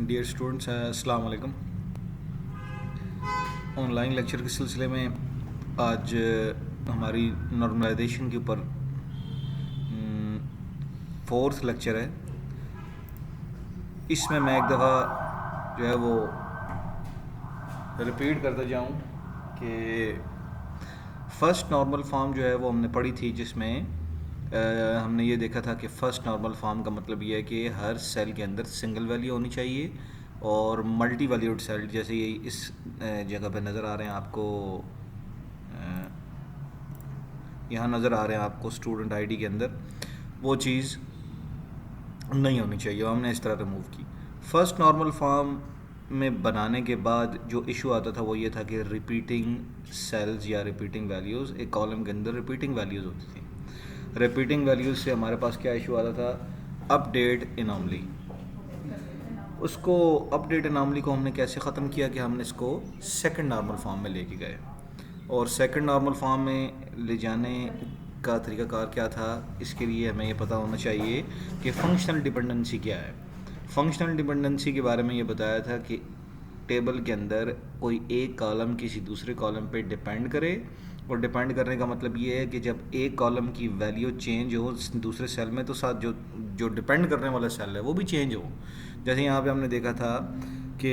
Dear students, अस्सलाम वालेकुम। Online lecture के सिलसिले में आज हमारी नॉर्मलाइजेशन के ऊपर फोर्थ लेक्चर है। इसमें मैं एक दफ़ा जो है वो रिपीट करता जाऊं कि फ़र्स्ट नॉर्मल फॉर्म जो है वो हमने पढ़ी थी, जिसमें हमने ये देखा था कि फ़र्स्ट नॉर्मल फॉर्म का मतलब ये है कि हर सेल के अंदर सिंगल वैल्यू होनी चाहिए और मल्टी वैल्यूड सेल, जैसे ये इस जगह पे नज़र आ रहे हैं आपको, यहाँ नज़र आ रहे हैं आपको स्टूडेंट आईडी के अंदर, वो चीज़ नहीं होनी चाहिए। हमने इस तरह रिमूव की। फ़र्स्ट नॉर्मल फॉर्म में बनाने के बाद जो इशू आता था वो ये था कि रिपीटिंग सेल्स या रिपीटिंग वैल्यूज़, एक कॉलम के अंदर रिपीटिंग वैल्यूज़ होती थी। रिपीटिंग वैल्यूज़ से हमारे पास क्या इशू आता था? Update anomaly. उसको अपडेट एनॉमली को हमने कैसे ख़त्म किया कि हमने इसको सेकंड नॉर्मल फॉर्म में लेके गए, और सेकंड नॉर्मल फॉर्म में ले जाने का तरीक़ाकार क्या था, इसके लिए हमें ये पता होना चाहिए कि फंक्शनल डिपेंडेंसी क्या है। फंक्शनल डिपेंडेंसी के बारे में ये बताया था कि टेबल के अंदर कोई एक कॉलम किसी दूसरे कॉलम पे डिपेंड करे, और डिपेंड करने का मतलब ये है कि जब एक कॉलम की वैल्यू चेंज हो दूसरे सेल में, तो साथ जो जो डिपेंड करने वाला सेल है वो भी चेंज हो। जैसे यहाँ पे हमने देखा था कि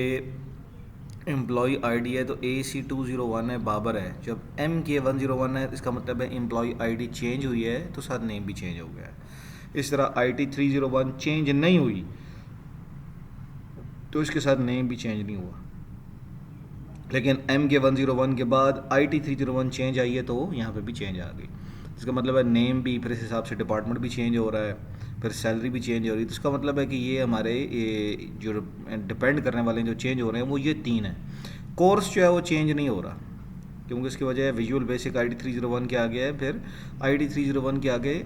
एम्प्लॉई आईडी है तो AC201 है, बाबर है। जब MK101 है, इसका मतलब है एम्प्लॉई आईडी चेंज हुई है तो साथ नेम भी चेंज हो गया है। इस तरह IT301 चेंज नहीं हुई तो इसके साथ नेम भी चेंज नहीं हुआ, लेकिन MK101 के बाद IT301 चेंज आई है तो यहाँ पे भी चेंज आ गई। इसका मतलब है नेम भी, फिर इस हिसाब से डिपार्टमेंट भी चेंज हो रहा है, फिर सैलरी भी चेंज हो रही है। तो इसका मतलब है कि ये हमारे जो डिपेंड करने वाले जो चेंज हो रहे हैं वो ये तीन है। कोर्स जो है वो चेंज नहीं हो रहा, क्योंकि इसकी वजह है विजुअल बेसिक IT301 के आगे है, फिर IT301 के आगे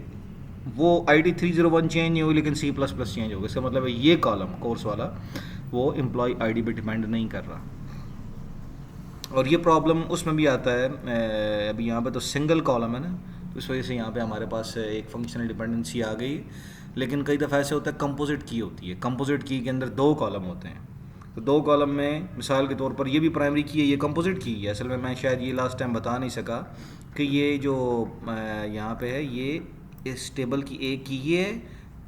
वो IT301 चेंज नहीं हुई लेकिन C++ चेंज हो गया। इसका मतलब है ये कॉलम कोर्स वाला वो एम्प्लॉय आईडी पे डिपेंड नहीं कर रहा, और ये प्रॉब्लम उसमें भी आता है। अभी यहाँ पे तो सिंगल कॉलम है ना, तो इस वजह से यहाँ पे हमारे पास एक फंक्शनल डिपेंडेंसी आ गई। लेकिन कई दफ़ा ऐसे होता है कंपोजिट की होती है, कंपोजिट की के अंदर दो कॉलम होते हैं, तो दो कॉलम में मिसाल के तौर पर ये भी प्राइमरी की है, ये कंपोजिट की है। असल में मैं शायद ये लास्ट टाइम बता नहीं सका कि ये जो यहाँ पे है, ये इस टेबल की एक की ये है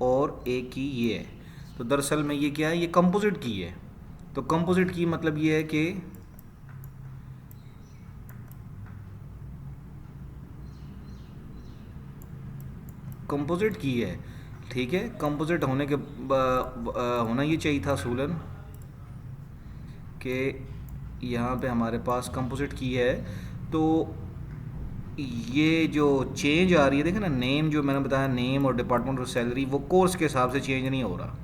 और एक की ये है। तो दरअसल में ये क्या है, ये कंपोजिट की है। तो कंपोजिट की मतलब ये है कि कंपोजिट की है, ठीक है। कंपोजिट होने के होना ये चाहिए था असूलन कि यहाँ पे हमारे पास कंपोजिट की है, तो ये जो चेंज आ रही है, देखें ना, नेम जो मैंने बताया, नेम और डिपार्टमेंट और सैलरी, वो कोर्स के हिसाब से चेंज नहीं हो रहा।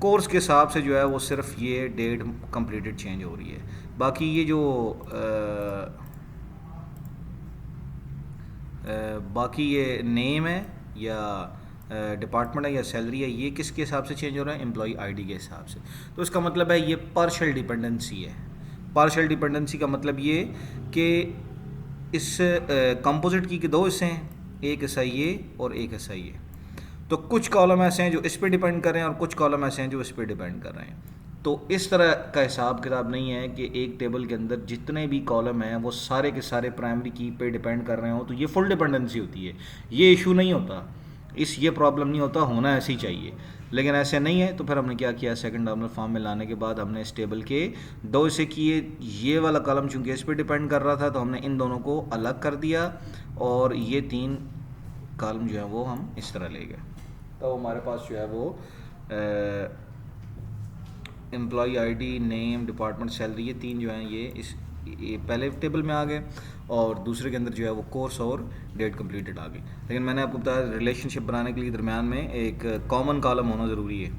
कोर्स के हिसाब से जो है वो सिर्फ ये डेट कंप्लीटेड चेंज हो रही है। बाकी ये जो बाकी ये नेम है या डिपार्टमेंट है या सैलरी है, ये किसके हिसाब से चेंज हो रहा है? एम्प्लॉय आईडी के हिसाब से। तो इसका मतलब है ये पार्शियल डिपेंडेंसी है। पार्शियल डिपेंडेंसी का मतलब ये कि इस कंपोजिट की के दो हिस्से हैं, एक हिस्सा ये और एक हिस्सा ये। तो कुछ कॉलम ऐसे हैं जो इस पे डिपेंड कर रहे हैं और कुछ कॉलम ऐसे हैं जो इस पे डिपेंड कर रहे हैं। तो इस तरह का हिसाब किताब नहीं है कि एक टेबल के अंदर जितने भी कॉलम हैं वो सारे के सारे प्राइमरी की पे डिपेंड कर रहे हो, तो ये फुल डिपेंडेंसी होती है। ये इशू नहीं होता, ये प्रॉब्लम नहीं होता, होना ऐसे ही चाहिए, लेकिन ऐसे नहीं है। तो फिर हमने क्या किया, सेकंड नॉर्मल फॉर्म में लाने के बाद हमने इस टेबल के दो हिस्से किए। ये वाला कॉलम चूंकि इस पर डिपेंड कर रहा था तो हमने इन दोनों को अलग कर दिया, और ये तीन कॉलम जो है वो हम इस तरह ले गए। तो हमारे पास जो है वो employee ID, name, department, salary, ये तीन जो हैं ये पहले टेबल में आ गए, और दूसरे के अंदर जो है वो कोर्स और डेट कंप्लीटेड आ गई। लेकिन मैंने आपको बताया रिलेशनशिप बनाने के लिए दरमियान में एक कॉमन कॉलम होना ज़रूरी है।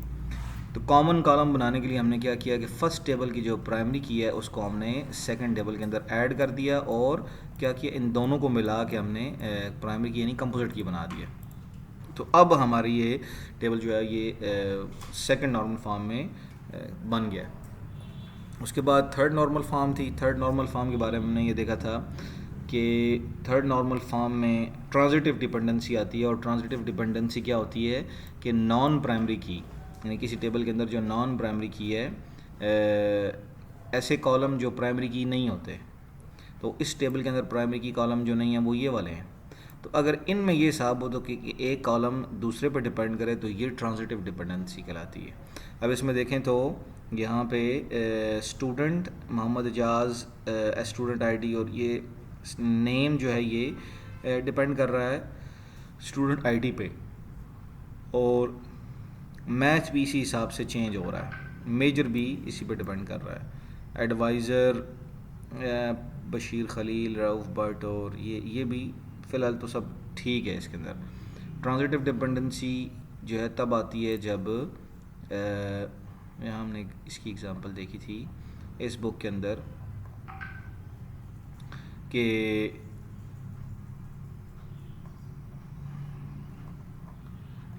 तो कॉमन कॉलम बनाने के लिए हमने क्या किया कि फ़र्स्ट टेबल की जो प्राइमरी की है उसको हमने सेकंड टेबल के अंदर ऐड कर दिया, और क्या किया, इन दोनों को मिला के हमने प्राइमरी की यानी कंपोजिट की बना दिया। तो अब हमारी ये टेबल जो है ये सेकंड नॉर्मल फॉर्म में बन गया। उसके बाद थर्ड नॉर्मल फॉर्म थी। थर्ड नॉर्मल फॉर्म के बारे में हमने ये देखा था कि थर्ड नॉर्मल फॉर्म में ट्रांजिटिव डिपेंडेंसी आती है, और ट्रांजिटिव डिपेंडेंसी क्या होती है कि नॉन प्राइमरी की यानी किसी टेबल के अंदर जो नॉन प्राइमरी की है, ऐसे कॉलम जो प्राइमरी की नहीं होते, तो इस टेबल के अंदर प्राइमरी की कॉलम जो नहीं है वो ये वाले हैं। तो अगर इनमें ये साहब हो तो कि एक कॉलम दूसरे पर डिपेंड करे तो ये ट्रांजिटिव डिपेंडेंसी कहलाती है। अब इसमें देखें तो यहाँ पे student Mohammed Ejaz, student ID, और ये नेम जो है ये डिपेंड कर रहा है स्टूडेंट आईडी पे, और मैच भी इसी हिसाब से चेंज हो रहा है, मेजर भी इसी पे डिपेंड कर रहा है। एडवाइज़र बशीर खलील, रऊफ़ भट्ट, और ये भी फ़िलहाल तो सब ठीक है। इसके अंदर ट्रांजिटिव डिपेंडेंसी जो है तब आती है जब यहाँ हमने इसकी एग्ज़ाम्पल देखी थी इस बुक के अंदर कि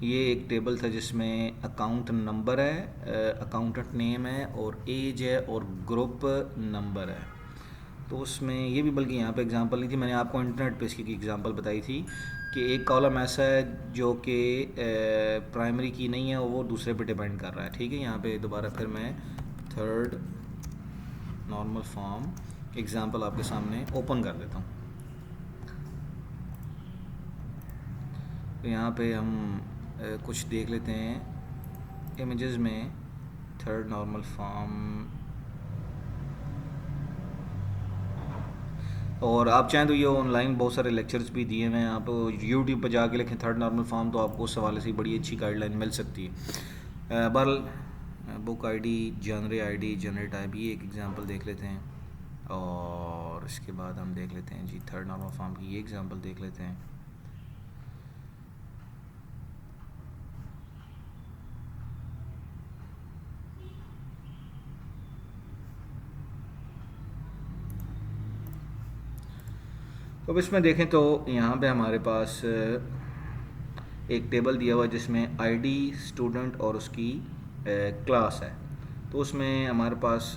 ये एक टेबल था जिसमें अकाउंट नंबर है, अकाउंटेंट नेम है, और एज है, और ग्रुप नंबर है। तो उसमें ये भी, बल्कि यहाँ पे एग्जांपल नहीं थी, मैंने आपको इंटरनेट पे इसकी एग्जांपल बताई थी कि एक कॉलम ऐसा है जो कि प्राइमरी की नहीं है और वो दूसरे पे डिपेंड कर रहा है। ठीक है, यहाँ पे दोबारा फिर मैं थर्ड नॉर्मल फॉर्म एग्जांपल आपके सामने ओपन कर देता हूँ। तो यहाँ पे हम कुछ देख लेते हैं इमेजेस में। थर्ड नॉर्मल फॉर्म, और आप चाहें तो ये ऑनलाइन बहुत सारे लेक्चर्स भी दिए हुए हैं, आप यूट्यूब पर जाके लिखें थर्ड नॉर्मल फॉर्म, तो आपको उस हवाले से बड़ी अच्छी गाइडलाइन मिल सकती है। बहरहाल बुक आईडी, जनरे आईडी, जनरेट टाइप, ये एक एग्जांपल देख लेते हैं, और इसके बाद हम देख लेते हैं जी थर्ड नॉर्मल फॉर्म की ये एग्जांपल देख लेते हैं। तो अब इसमें देखें तो यहाँ पे हमारे पास एक टेबल दिया हुआ है जिसमें आईडी, स्टूडेंट और उसकी क्लास है। तो उसमें हमारे पास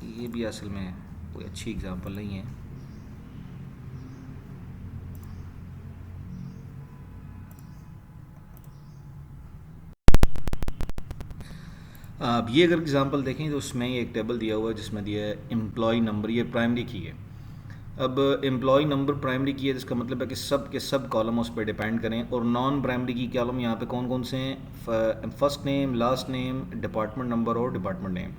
ये भी असल में कोई अच्छी एग्जांपल नहीं है। अब ये अगर एग्जांपल देखें तो उसमें एक टेबल दिया हुआ है जिसमें दिया है एम्प्लॉय नंबर, ये प्राइमरी की है। अब एम्प्लॉय नंबर प्राइमरी की है, जिसका मतलब है कि सब के सब कॉलम उस पर डिपेंड करें, और नॉन प्राइमरी की कॉलम यहाँ पे कौन कौन से हैं, first name, last name, department number और डिपार्टमेंट नेम।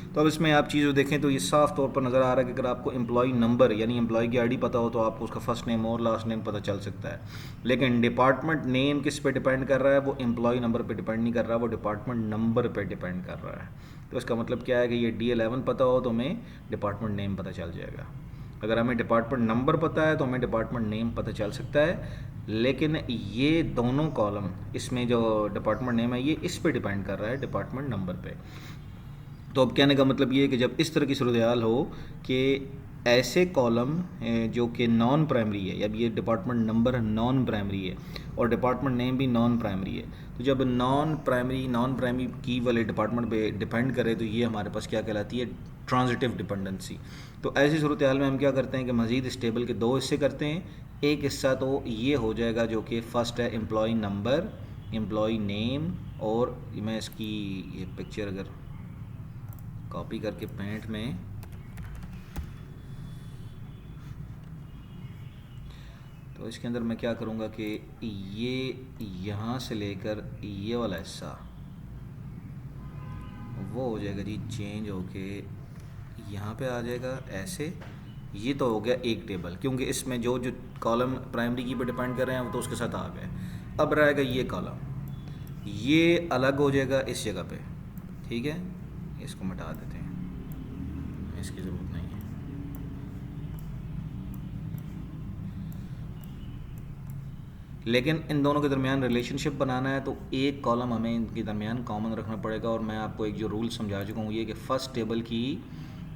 तो अब इसमें आप चीज़ देखें तो ये साफ़ तौर पर नज़र आ रहा है कि अगर आपको एम्प्लॉय नंबर यानी एम्प्लॉय की आईडी पता हो तो आपको उसका फर्स्ट नेम और लास्ट नेम पता चल सकता है, लेकिन डिपार्टमेंट नेम किस पे डिपेंड कर रहा है, वो एम्प्लॉय नंबर पे डिपेंड नहीं कर रहा, वो डिपार्टमेंट नंबर पे डिपेंड कर रहा है। तो इसका मतलब क्या है कि ये D11 पता हो तो हमें डिपार्टमेंट नेम पता चल जाएगा, अगर हमें डिपार्टमेंट नंबर पता है तो हमें डिपार्टमेंट नेम पता चल सकता है। लेकिन ये दोनों कॉलम, इसमें जो डिपार्टमेंट नेम है ये इस पे डिपेंड कर रहा है डिपार्टमेंट नंबर पे। तो अब कहने का मतलब ये है कि जब इस तरह की सूरत-ए-हाल हो कि ऐसे कॉलम जो कि नॉन प्राइमरी है, अब ये डिपार्टमेंट नंबर नॉन प्राइमरी है और डिपार्टमेंट नेम भी नॉन प्राइमरी है, तो जब नॉन प्राइमरी की वाले डिपार्टमेंट पे डिपेंड करे तो ये हमारे पास क्या कहलाती है, ट्रांजिटिव डिपेंडेंसी। तो ऐसी सूरत हाल में हम क्या करते हैं कि मज़ीद इस टेबल के दो हिस्से करते हैं। एक हिस्सा तो ये हो जाएगा जो कि फ़र्स्ट है एम्प्लॉय नंबर, एम्प्लॉय नेम, और मैं इसकी ये पिक्चर अगर कॉपी करके पेंट में, तो इसके अंदर मैं क्या करूँगा कि ये यहाँ से लेकर ये वाला हिस्सा वो हो जाएगा जी चेंज होके यहाँ पे आ जाएगा ऐसे। ये तो हो गया एक टेबल, क्योंकि इसमें जो जो कॉलम प्राइमरी की पे डिपेंड कर रहे हैं वो तो उसके साथ आ गए। अब रहेगा ये कॉलम, ये अलग हो जाएगा इस जगह पे, ठीक है, इसको मिटा देते हैं, इसकी ज़रूरत नहीं है। लेकिन इन दोनों के दरमियान रिलेशनशिप बनाना है तो एक कॉलम हमें इनके दरमियान कॉमन रखना पड़ेगा, और मैं आपको एक जो रूल समझा चुका हूँ ये कि फ़र्स्ट टेबल की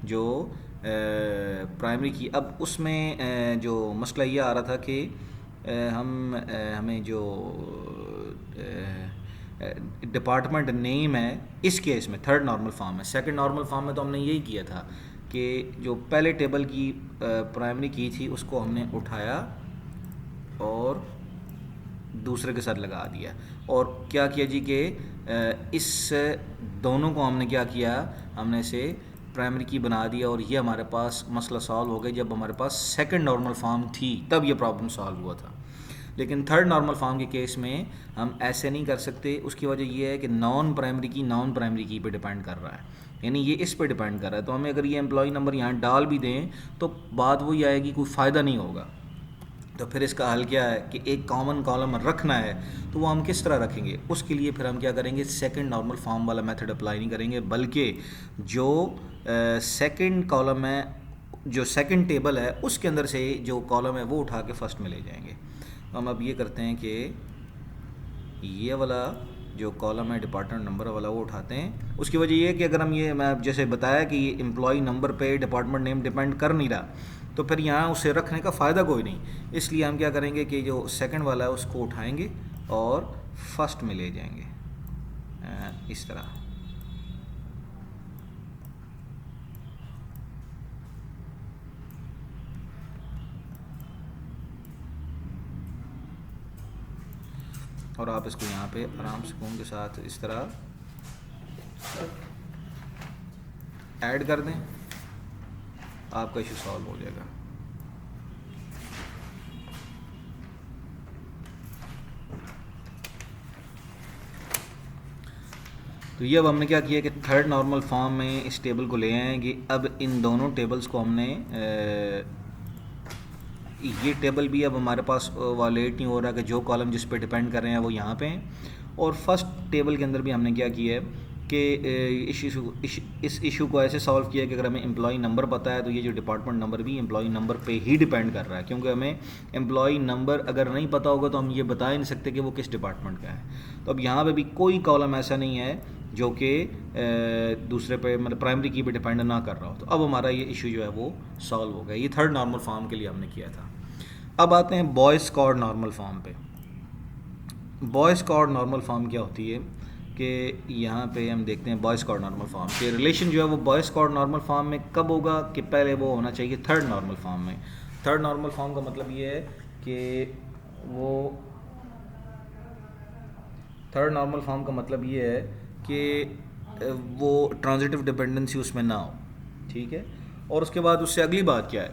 जो प्राइमरी की, अब उसमें जो मसला ये आ रहा था कि हमें जो डिपार्टमेंट नेम है इस केस में थर्ड नॉर्मल फॉर्म है। सेकंड नॉर्मल फॉर्म में तो हमने यही किया था कि जो पहले टेबल की प्राइमरी की थी उसको हमने उठाया और दूसरे के साथ लगा दिया। और क्या किया जी कि इस दोनों को हमने क्या किया, हमने इसे प्राइमरी की बना दिया और ये हमारे पास मसला सॉल्व हो गया। जब हमारे पास सेकंड नॉर्मल फॉर्म थी तब ये प्रॉब्लम सॉल्व हुआ था, लेकिन थर्ड नॉर्मल फॉर्म के केस में हम ऐसे नहीं कर सकते। उसकी वजह ये है कि नॉन प्राइमरी की पे डिपेंड कर रहा है, यानी ये इस पे डिपेंड कर रहा है। तो हमें अगर ये एम्प्लॉय नंबर यहाँ डाल भी दें तो बात वही आएगी, कोई फ़ायदा नहीं होगा। तो फिर इसका हल क्या है कि एक कॉमन कॉलम रखना है, तो वो हम किस तरह रखेंगे? उसके लिए फिर हम क्या करेंगे, सेकंड नॉर्मल फॉर्म वाला मेथड अप्लाई नहीं करेंगे, बल्कि जो सेकंड कॉलम है, जो सेकंड टेबल है उसके अंदर से जो कॉलम है वो उठा के फर्स्ट में ले जाएंगे। तो हम अब ये करते हैं कि ये वाला जो कॉलम है डिपार्टमेंट नंबर वाला वो उठाते हैं। उसकी वजह ये है कि अगर हम ये, मैं जैसे बताया कि ये एम्प्लॉय नंबर पे डिपार्टमेंट नेम डिपेंड कर नहीं रहा, तो फिर यहाँ उसे रखने का फ़ायदा कोई नहीं। इसलिए हम क्या करेंगे कि जो सेकंड वाला है उसको उठाएंगे और फर्स्ट में ले जाएंगे, इस तरह। और आप इसको यहाँ पे आराम सुकून के साथ इस तरह ऐड कर दें, आपका इशू सॉल्व हो जाएगा। तो ये अब हमने क्या किया कि थर्ड नॉर्मल फॉर्म में इस टेबल को ले आएंगे। अब इन दोनों टेबल्स को हमने ये टेबल भी अब हमारे पास वालेट नहीं हो रहा कि जो कॉलम जिस पे डिपेंड कर रहे हैं वो यहाँ पे हैं। और फर्स्ट टेबल के अंदर भी हमने क्या किया है कि इस इशू को ऐसे सॉल्व किया कि अगर हमें एम्प्लॉय नंबर पता है तो ये जो डिपार्टमेंट नंबर भी एम्प्लॉय नंबर पे ही डिपेंड कर रहा है, क्योंकि हमें एम्प्लॉय नंबर अगर नहीं पता होगा तो हम ये बता ही नहीं सकते कि वो किस डिपार्टमेंट का है। तो अब यहाँ पे भी कोई कॉलम ऐसा नहीं है जो कि दूसरे पे मतलब प्राइमरी की पे डिपेंड ना कर रहा हो। तो अब हमारा ये इशू जो है वो सॉल्व हो गया। ये थर्ड नॉर्मल फॉर्म के लिए हमने किया था। अब आते हैं बॉय स्क्वाड नॉर्मल फॉर्म पे। बॉय स्क्वाड नॉर्मल फॉर्म क्या होती है कि यहाँ पे हम देखते हैं बॉय स्क्वाड नॉर्मल फॉर्म के रिलेशन जो है वो बॉय स्क्वाड नॉर्मल फॉर्म में कब होगा कि पहले वो होना चाहिए थर्ड नॉर्मल फॉर्म में। थर्ड नॉर्मल फॉर्म का मतलब ये है कि वो थर्ड नॉर्मल फॉर्म का मतलब ये है कि वो ट्रांजिटिव डिपेंडेंसी उसमें ना हो, ठीक है। और उसके बाद उससे अगली बात क्या है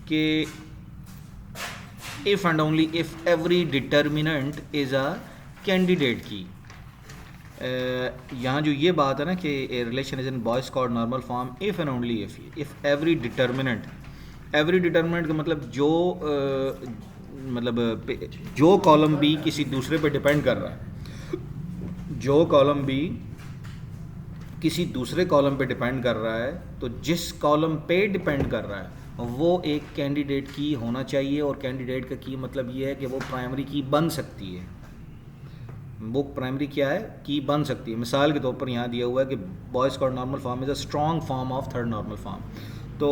कि if and only if every determinant is a candidate की। यहाँ जो ये बात है ना कि relation is in boy Codd normal form if and only if every determinant का मतलब जो कॉलम बी किसी दूसरे पे डिपेंड कर रहा है, जो कॉलम बी किसी दूसरे कॉलम पे डिपेंड कर रहा है, तो जिस कॉलम पे डिपेंड कर रहा है वो एक कैंडिडेट की होना चाहिए। और कैंडिडेट का की मतलब ये है कि वो प्राइमरी की बन सकती है। वो प्राइमरी क्या है, की बन सकती है। मिसाल के तौर पर यहाँ दिया हुआ है कि Boyce Codd normal form is a strong form of third normal form. तो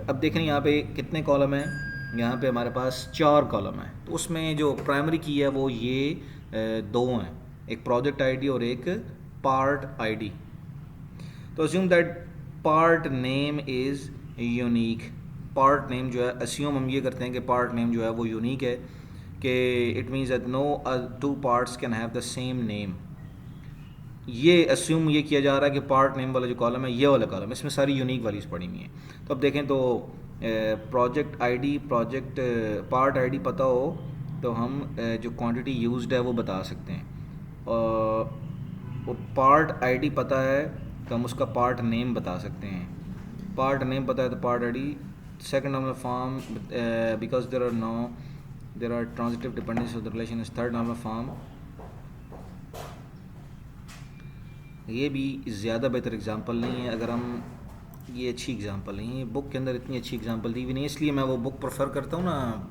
अब देखें यहाँ पे कितने कॉलम हैं, यहाँ पे हमारे पास 4 कॉलम है। तो उसमें जो प्राइमरी की है वो ये 2 हैं, एक प्रोजेक्ट आईडी और एक पार्ट आईडी। तो assume that part name is unique. Part name जो है, अस्यूम हम ये करते हैं कि पार्ट नेम जो है वो यूनिक है, कि it means that no 2 parts can have the same name. ये अस्यूम ये किया जा रहा है कि पार्ट नेम वाला जो कॉलम है, ये वाला कॉलम, इसमें सारी यूनिक वैल्यूज़ पड़ी हुई हैं। तो अब देखें तो प्रोजेक्ट आईडी पार्ट आईडी पता हो तो हम जो क्वांटिटी यूज्ड है वो बता सकते हैं। और पार्ट आईडी पता है तो हम उसका पार्ट नेम बता सकते हैं। पार्ट नेम पता है तो part ID. Second normal form because there are transitive dependencies of the relation is third normal form। ये भी ज़्यादा बेहतर एग्जांपल नहीं है। अगर हम ये अच्छी एग्जांपल नहीं है, बुक के अंदर इतनी अच्छी एग्जांपल दी हुई नहीं, इसलिए मैं वो बुक प्रेफर करता हूँ ना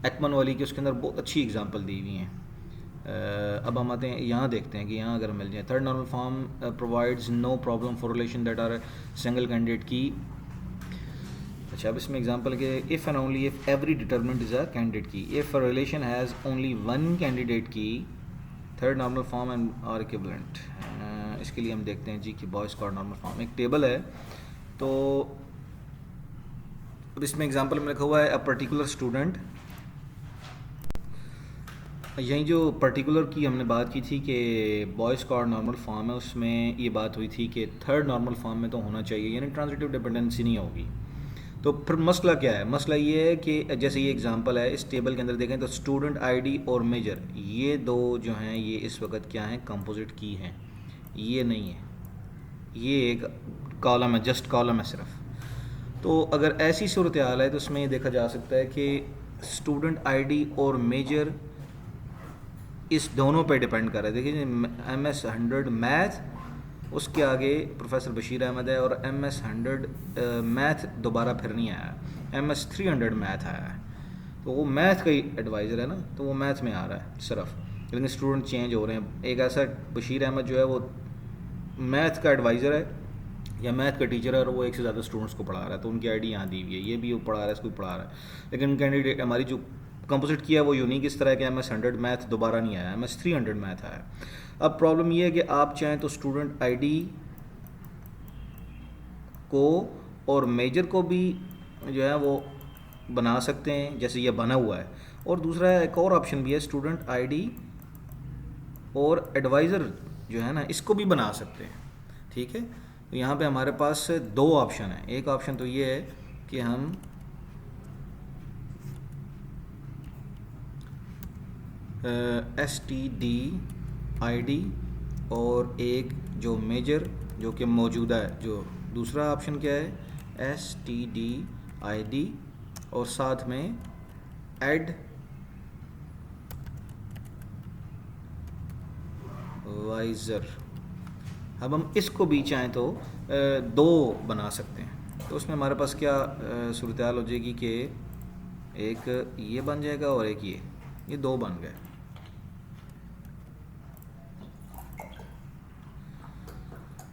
एक्मन वाली की, उसके अंदर बहुत अच्छी एग्जांपल दी हुई हैं। अब हम आते हैं यहाँ, देखते हैं कि यहाँ अगर मिल जाए third normal form provides no problem for relation that are single candidate key. अच्छा, अब इसमें एग्जांपल के if and only if every determinant is a candidate key. If a relation has only one candidate key, third normal form and are equivalent. इसके लिए हम देखते हैं जी कि बॉय स्क्वाड नॉर्मल फॉर्म एक टेबल है। तो अब इसमें एग्जांपल में लिखा हुआ है अ पर्टिकुलर स्टूडेंट यही जो पर्टिकुलर की हमने बात की थी कि बॉयज़ कॉर्ड नॉर्मल फॉर्म है, उसमें ये बात हुई थी कि थर्ड नॉर्मल फॉर्म में तो होना चाहिए, यानी ट्रांजिटिव डिपेंडेंसी नहीं होगी। तो फिर मसला क्या है? मसला ये है कि जैसे ये एग्जांपल है, इस टेबल के अंदर देखें तो स्टूडेंट आईडी और मेजर, ये दो जो हैं ये इस वक्त क्या हैं? कंपोजिट की हैं। ये नहीं है, ये एक कॉलम है, जस्ट कॉलम है सिर्फ। तो अगर ऐसी सूरत हाल है तो उसमें ये देखा जा सकता है कि स्टूडेंट आईडी और मेजर इस दोनों पे डिपेंड कर रहा है। देखिए MS 100 मैथ, उसके आगे प्रोफेसर बशीर अहमद है, और MS 100 मैथ दोबारा फिर नहीं आया, MS 300 मैथ आया है। तो वो मैथ का ही एडवाइज़र है ना, तो वो मैथ में आ रहा है सिर्फ, लेकिन स्टूडेंट चेंज हो रहे हैं। एक ऐसा बशीर अहमद जो है वो मैथ का एडवाइज़र है या मैथ का टीचर है, और वो एक से ज़्यादा स्टूडेंट्स को पढ़ा रहा है, तो उनकी आईडी यहाँ दी हुई है, ये भी वो पढ़ा रहा है, इसको भी पढ़ा रहा है। लेकिन कैंडिडेट हमारी जो कंपोजिट किया है वो यूनिक इस तरह है कि MS 100 मैथ दोबारा नहीं आया, MS 300 मैथ आया। अब प्रॉब्लम ये है कि आप चाहें तो स्टूडेंट आईडी को और मेजर को भी जो है वो बना सकते हैं, जैसे ये बना हुआ है। और दूसरा एक और ऑप्शन भी है, स्टूडेंट आईडी और एडवाइज़र जो है ना, इसको भी बना सकते हैं। ठीक है, तो यहाँ पे हमारे पास दो ऑप्शन है। एक ऑप्शन तो ये है कि हम STD ID और एक जो मेजर जो कि मौजूदा है, जो दूसरा ऑप्शन क्या है, STD ID और साथ में एडवाइज़र। अब हम इसको भी चाहें तो दो बना सकते हैं। तो उसमें हमारे पास क्या सूरत हाल हो जाएगी कि एक ये बन जाएगा और एक ये दो बन गए।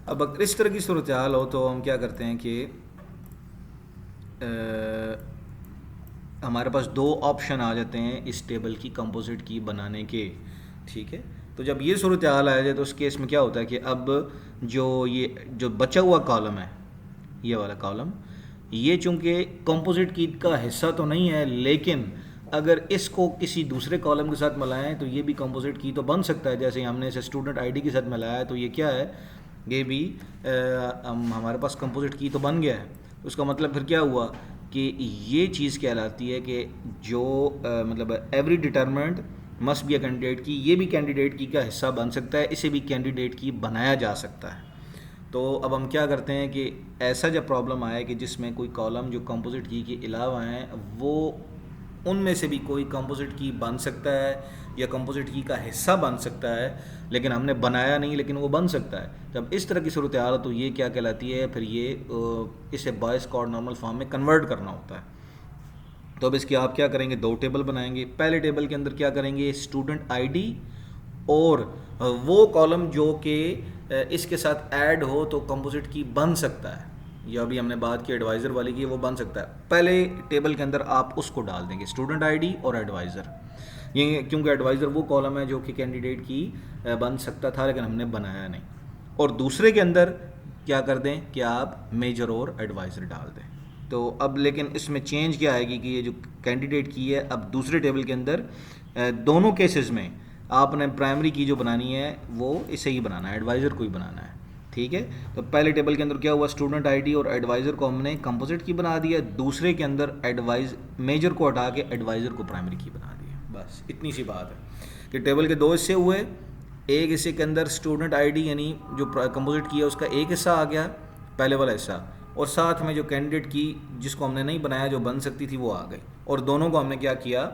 अब अगर इस तरह की सूरत हाल हो तो हम क्या करते हैं कि हमारे पास दो ऑप्शन आ जाते हैं इस टेबल की कंपोजिट की बनाने के। ठीक है, तो जब ये सूरत हाल आ जाए तो उस केस में क्या होता है कि अब जो बचा हुआ कॉलम है, ये वाला कॉलम, ये चूँकि कंपोजिट की का हिस्सा तो नहीं है, लेकिन अगर इसको किसी दूसरे कॉलम के साथ मिलाएं तो ये भी कंपोजिट की तो बन सकता है। जैसे हमने इसे स्टूडेंट आईडी के साथ मिलाया है, तो ये क्या है, ये भी हमारे पास कंपोजिट की तो बन गया है। उसका मतलब फिर क्या हुआ कि ये चीज़ कहलाती है कि जो मतलब every determinant must be a candidate की, ये भी कैंडिडेट की का हिस्सा बन सकता है, इसे भी कैंडिडेट की बनाया जा सकता है। तो अब हम क्या करते हैं कि ऐसा जब प्रॉब्लम आए कि जिसमें कोई कॉलम जो कंपोजिट की के अलावा हैं, वो उनमें से भी कोई कंपोजिट की बन सकता है या कंपोजिट की का हिस्सा बन सकता है, लेकिन हमने बनाया नहीं, लेकिन वो बन सकता है। जब इस तरह की सूरत हाल तो ये क्या कहलाती है, फिर ये इसे बॉयज़ कॉर्ड नॉर्मल फॉर्म में कन्वर्ट करना होता है। तो अब इसकी आप क्या करेंगे, दो टेबल बनाएंगे। पहले टेबल के अंदर क्या करेंगे, स्टूडेंट आईडी और वो कॉलम जो कि इसके साथ ऐड हो तो कंपोजिट की बन सकता है, या अभी हमने बात की एडवाइज़र वाली की, वो बन सकता है। पहले टेबल के अंदर आप उसको डाल देंगे, स्टूडेंट आईडी और एडवाइज़र। ये क्योंकि एडवाइज़र वो कॉलम है जो कि कैंडिडेट की बन सकता था, लेकिन हमने बनाया नहीं। और दूसरे के अंदर क्या कर दें कि आप मेजर और एडवाइज़र डाल दें। तो अब लेकिन इसमें चेंज क्या आएगी कि ये जो कैंडिडेट की है, अब दूसरे टेबल के अंदर दोनों केसेस में आपने प्राइमरी की जो बनानी है वो इसे ही बनाना है, एडवाइज़र को ही बनाना है। ठीक है, तो पहले टेबल के अंदर क्या हुआ, स्टूडेंट आईडी और एडवाइज़र को हमने कंपोजिट की बना दिया, दूसरे के अंदर मेजर को हटा के एडवाइज़र को प्राइमरी की बना दिया। बस इतनी सी बात है कि टेबल के दो हिस्से हुए, एक हिस्से के अंदर स्टूडेंट आईडी यानी जो कंपोजिट किया उसका एक हिस्सा आ गया, पहले वाला हिस्सा, और साथ में जो कैंडिडेट की जिसको हमने नहीं बनाया जो बन सकती थी वो आ गई, और दोनों को हमने क्या किया,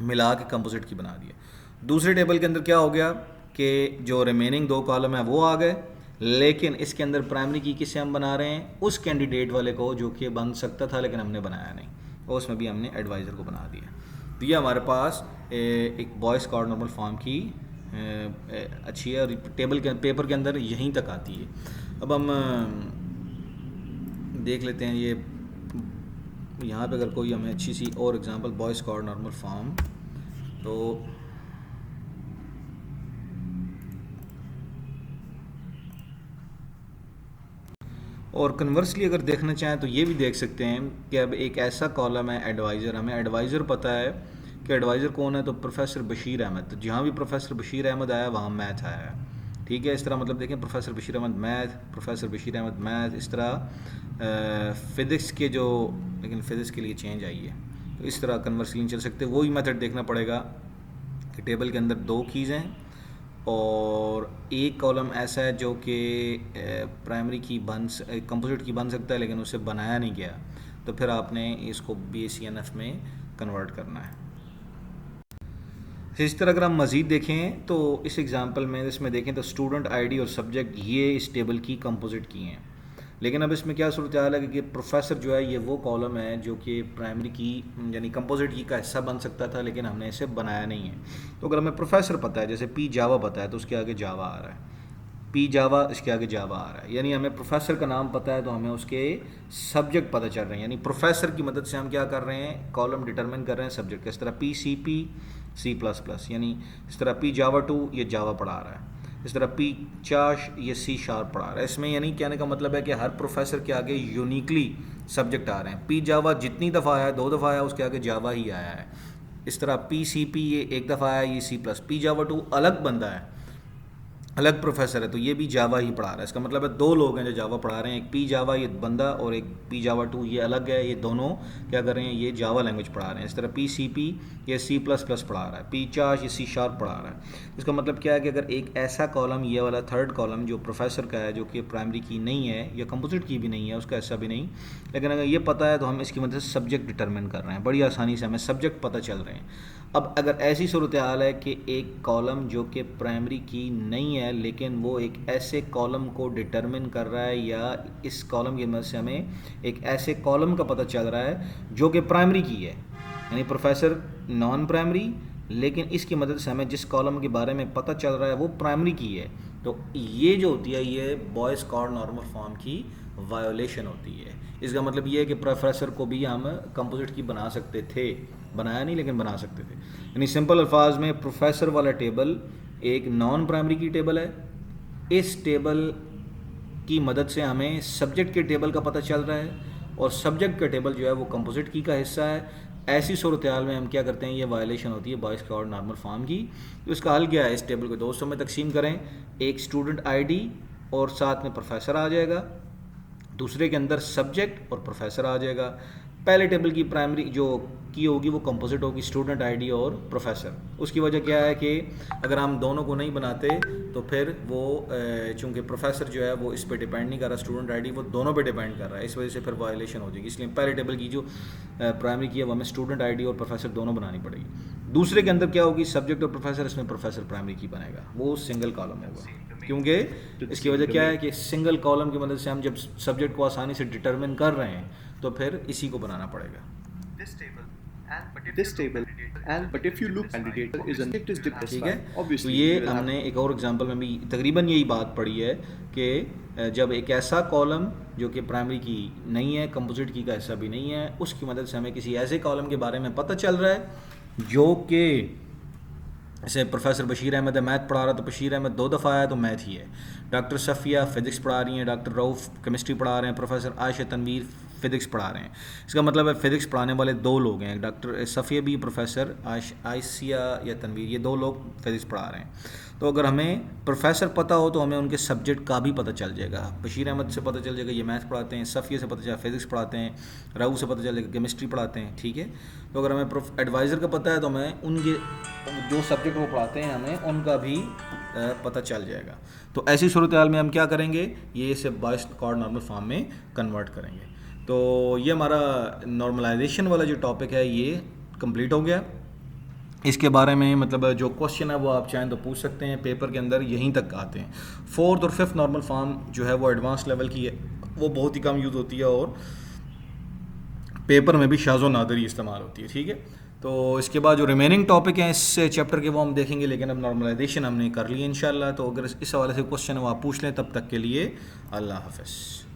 मिला के कंपोजिट की बना दिया। दूसरे टेबल के अंदर क्या हो गया कि जो रिमेनिंग दो कॉलम है वो आ गए, लेकिन इसके अंदर प्राइमरी की किससे हम बना रहे हैं, उस कैंडिडेट वाले को जो कि बन सकता था लेकिन हमने बनाया नहीं, और उसमें भी हमने एडवाइज़र को बना दिया। तो ये हमारे पास एक बॉयज़ कॉर्ड नॉर्मल फॉर्म की अच्छी है, और टेबल के पेपर के अंदर यहीं तक आती है। अब हम देख लेते हैं ये यहाँ पे अगर कोई हमें अच्छी सी और example Boyce Codd normal form, तो और कन्वर्सली अगर देखना चाहें तो ये भी देख सकते हैं कि अब एक ऐसा कॉलम है एडवाइज़र, हमें एडवाइज़र पता है कि एडवाइज़र कौन है, तो प्रोफेसर बशीर अहमद। तो जहाँ भी प्रोफेसर बशीर अहमद आया वहाँ मैथ आया है, ठीक है। इस तरह मतलब देखें professor Bashir Ahmad math, professor Bashir Ahmad math, इस तरह फ़िज़िक्स के जो, लेकिन फ़िज़िक्स के लिए चेंज आई है, तो इस तरह कन्वर्सली नहीं चल सकते। वही मेथड देखना पड़ेगा कि टेबल के अंदर 2 कीज़ हैं और एक कॉलम ऐसा है जो कि प्राइमरी की कंपोजिट की बन सकता है लेकिन उसे बनाया नहीं गया, तो फिर आपने इसको BACNF में कन्वर्ट करना है। इस तरह अगर हम मज़ीद देखें तो इस एग्ज़ाम्पल में इसमें देखें तो स्टूडेंट आईडी और सब्जेक्ट ये इस टेबल की कंपोजिट की हैं, लेकिन अब इसमें क्या सूरत हाल है कि प्रोफेसर जो है ये वो कॉलम है जो कि प्राइमरी की यानी कंपोजिट की का हिस्सा बन सकता था लेकिन हमने इसे बनाया नहीं है। तो अगर हमें प्रोफेसर पता है, जैसे P जावा पता है, तो उसके आगे जावा आ रहा है, P जावा इसके आगे जावा आ रहा है, यानी हमें प्रोफेसर का नाम पता है तो हमें उसके सब्जेक्ट पता चल रहे हैं, यानी प्रोफेसर की मदद से हम क्या कर रहे हैं, कॉलम डिटरमिन कर रहे हैं सब्जेक्ट का। इस तरह PCP C++, यानी इस तरह P जावा 2 ये जावा पढ़ा रहा है, इस तरह P चाश ये C शार्प पढ़ा रहा है। इसमें यानी कहने का मतलब है कि हर प्रोफेसर के आगे यूनिकली सब्जेक्ट आ रहे हैं। P जावा जितनी दफ़ा आया, 2 दफ़ा आया, उसके आगे जावा ही आया है। इस तरह PCP ये 1 दफ़ा आया, ये C+। P जावा 2 अलग बंदा है, अलग प्रोफेसर है, तो ये भी जावा ही पढ़ा रहा है। इसका मतलब है 2 लोग हैं जो जावा पढ़ा रहे हैं, एक P जावा ये बंदा और एक P जावा 2 ये अलग है, ये दोनों क्या कर रहे हैं, ये जावा लैंग्वेज पढ़ा रहे हैं। इस तरह PCP ये C++ पढ़ा रहा है, P चाश ये C शार्प पढ़ा रहा है। इसका मतलब क्या है कि अगर एक ऐसा कॉलम, ये वाला थर्ड कॉलम जो प्रोफेसर का है, जो कि प्राइमरी की नहीं है या कंपोजिट की भी नहीं है, उसका ऐसा भी नहीं, लेकिन अगर ये पता है तो हम इसकी मदद से सब्जेक्ट डिटरमिन कर रहे हैं, बड़ी आसानी से हमें सब्जेक्ट पता चल रहे हैं। अब अगर ऐसी सूरत हाल है कि एक कॉलम जो कि प्राइमरी की नहीं है लेकिन वो एक ऐसे कॉलम को डिटरमिन कर रहा है, या इस कॉलम की मदद से हमें एक ऐसे कॉलम का पता चल रहा है जो कि प्राइमरी की है, यानी प्रोफेसर नॉन प्राइमरी, लेकिन इसकी मदद से हमें जिस कॉलम के बारे में पता चल रहा है वो प्राइमरी की है, तो ये जो होती है ये बॉयज़ कॉड नॉर्मल फॉर्म की वायोलेशन होती है। इसका मतलब ये है कि प्रोफेसर को भी हम कंपोजिट की बना सकते थे, बनाया नहीं लेकिन बना सकते थे। यानी सिंपल अल्फाज में प्रोफेसर वाला टेबल एक नॉन प्राइमरी की टेबल है, इस टेबल की मदद से हमें सब्जेक्ट के टेबल का पता चल रहा है और सब्जेक्ट का टेबल जो है वो कंपोजिट की का हिस्सा है। ऐसी सूरत हाल में हम क्या करते हैं, ये वायलेशन होती है बॉयज़ कॉड नॉर्मल फॉर्म की। तो इसका हल क्या है, इस टेबल को 2 हिस्सों में तकसीम करें, एक स्टूडेंट आईडी और साथ में प्रोफेसर आ जाएगा, दूसरे के अंदर सब्जेक्ट और प्रोफेसर आ जाएगा। पहले टेबल की प्राइमरी जो की होगी वो कंपोजिट होगी, स्टूडेंट आईडी और प्रोफेसर। उसकी वजह क्या है कि अगर हम दोनों को नहीं बनाते तो फिर वो चूंकि प्रोफेसर जो है वो इस पे डिपेंड नहीं कर रहा, स्टूडेंट आईडी वो दोनों पे डिपेंड कर रहा है, इस वजह से फिर वायलेशन हो जाएगी। इसलिए पहले टेबल की जो प्राइमरी की है वो हमें स्टूडेंट आईडी और प्रोफेसर दोनों बनानी पड़ेगी। दूसरे के अंदर क्या होगी, सब्जेक्ट और प्रोफेसर, इसमें प्रोफेसर प्राइमरी की बनेगा, वो सिंगल कॉलम होगा। क्योंकि इसकी वजह क्या है कि सिंगल कॉलम की मदद से हम जब सब्जेक्ट को आसानी से डिटरमिन कर रहे हैं तो फिर इसी को बनाना पड़ेगा। this table but if you look candidate is an is ठीक depressed है, obviously तो ये you will have हमने एक और एग्जांपल में भी तकरीबन यही बात पढ़ी है कि जब एक ऐसा कॉलम जो कि प्राइमरी की नहीं है, कंपोजिट की का हिस्सा भी नहीं है, उसकी मदद से हमें किसी ऐसे कॉलम के बारे में पता चल रहा है जो कि जैसे प्रोफेसर बशीर अहमद है मैथ पढ़ा रहा, तो बशीर अहमद 2 दफ़ा आया तो मैथ ही है। डॉक्टर सफ़िया फ़िज़िक्स पढ़ा रही हैं, डॉक्टर रऊफ़ केमिस्ट्री पढ़ा रहे हैं, प्रोफेसर आयशा तनवीर फ़िज़िक्स पढ़ा रहे हैं। इसका मतलब है फ़िज़िक्स पढ़ाने वाले 2 लोग हैं, डॉक्टर सफ़िया भी, प्रोफेसर आयसिया या तनवीर, ये 2 लोग फ़िज़िक्स पढ़ा रहे हैं। तो अगर हमें प्रोफेसर पता हो तो हमें उनके सब्जेक्ट का भी पता चल जाएगा। बशीर अहमद से पता चल जाएगा ये मैथ पढ़ाते हैं, सफ़िया से पता चलेगा फ़िज़िक्स पढ़ाते हैं, राऊ से पता चलेगा केमिस्ट्री पढ़ाते हैं, ठीक है। तो अगर हमें एडवाइज़र का पता है तो हमें उनके जो सब्जेक्ट वो पढ़ाते हैं हमें उनका भी पता चल जाएगा। तो ऐसी सूरत हाल में हम क्या करेंगे, ये इसे बॉयज़ कॉड नॉर्मल फॉर्म में कन्वर्ट करेंगे। तो ये हमारा नॉर्मलाइजेशन वाला जो टॉपिक है ये कंप्लीट हो गया। इसके बारे में मतलब जो क्वेश्चन है वो आप चाहें तो पूछ सकते हैं, पेपर के अंदर यहीं तक आते हैं। 4th और 5th नॉर्मल फॉर्म जो है वो एडवांस लेवल की है, वो बहुत ही कम यूज़ होती है और पेपर में भी शाज़ो नादरी इस्तेमाल होती है, ठीक है। तो इसके बाद जो रिमेनिंग टॉपिक हैं इस चैप्टर के वो हम देखेंगे, लेकिन अब नॉर्मलाइजेशन हमने कर ली इंशाल्लाह। तो अगर इस हवाले से क्वेश्चन है वो आप पूछ लें, तब तक के लिए अल्लाह हाफ़िज़।